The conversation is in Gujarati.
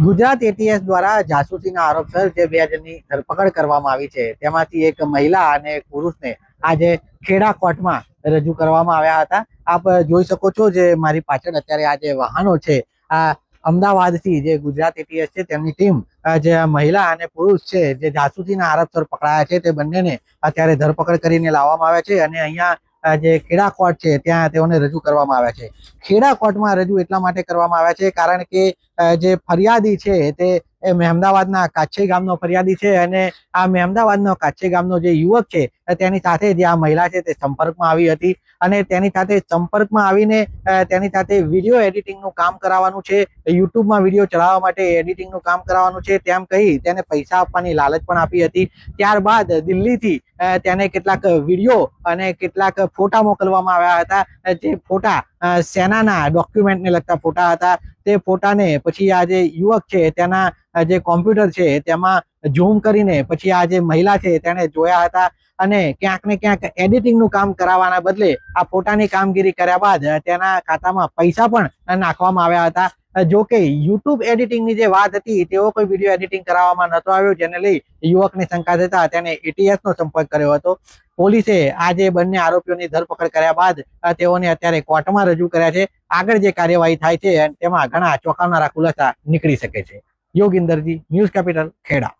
ગુજરાત એટીએસ દ્વારા જાસૂસીના આરોપસર જે બે જણની ધરપકડ કરવામાં આવી છે તેમાંથી એક મહિલા અને એક પુરુષને આજે ખેડા કોર્ટમાં રજૂ કરવામાં આવ્યા હતા। આપ જોઈ શકો છો જે મારી પાછળ અત્યારે આ જે વાહનો છે આ અમદાવાદથી જે ગુજરાત એટીએસ છે તેમની ટીમ જે મહિલા અને પુરુષ છે જે જાસૂસીના આરોપસર પકડાયા છે તે બંનેને અત્યારે ધરપકડ કરીને લાવવામાં આવ્યા છે અને અહીંયા જે ખેડા કોર્ટ છે ત્યાં તેઓને રજૂ કરવામાં આવ્યા છે। ખેડા કોર્ટમાં રજૂ એટલા માટે કરવામાં આવ્યા છે કારણ કે જે ફરિયાદી છે તે મહેમદાવાદના કાછે ગામનો ફરિયાદી છે અને આ મહેમદાવાદનો કાછે ગામનો જે યુવક છે તેની સાથે જે આ મહિલા છે તે સંપર્કમાં આવી હતી અને તેની સાથે સંપર્કમાં આવીને તેની સાથે વિડીયો એડિટિંગનું કામ કરાવવાનું છે, યુટ્યુબમાં વિડીયો ચડાવવા માટે એડિટિંગનું કામ કરાવવાનું છે તેમ કહી તેને પૈસા આપવાની લાલચ પણ આપી હતી। ત્યારબાદ દિલ્હીથી તેને કેટલાક વિડીયો અને કેટલાક ફોટા મોકલવામાં આવ્યા હતા। જે ફોટા સેનાના ડોક્યુમેન્ટને લગતા ફોટા હતા। તે ફોટાને પછી આ જે યુવક છે તેના જે કોમ્પ્યુટર છે તેમાં ઝૂમ કરીને પછી આ જે મહિલા છે તેને જોયા હતા અને ક્યાંક ને ક્યાંક એડિટિંગનું કામ કરાવવાના બદલે આ ફોટાની કામગીરી કર્યા બાદ તેના ખાતામાં પૈસા પણ નાખવામાં આવ્યા હતા। જો કે યુટ્યુબ એડિટિંગની જે વાત હતી તેઓ કોઈ વિડીયો એડિટિંગ કરાવવામાં નતો આવ્યો, જેને લઈ યુવકની શંકા થતા તેને એટીએસનો સંપર્ક કર્યો હતો। પોલીસે આ જે બંને આરોપીઓની ધરપકડ કર્યા બાદ તેઓને અત્યારે કોર્ટમાં રજૂ કર્યા છે। આગળ જે કાર્યવાહી થાય છે તેમાં ઘણા ચોંકાવનારા ખુલાસા નીકળી શકે છે। યોગિંદરજી, ન્યૂઝ કેપિટલ, ખેડા।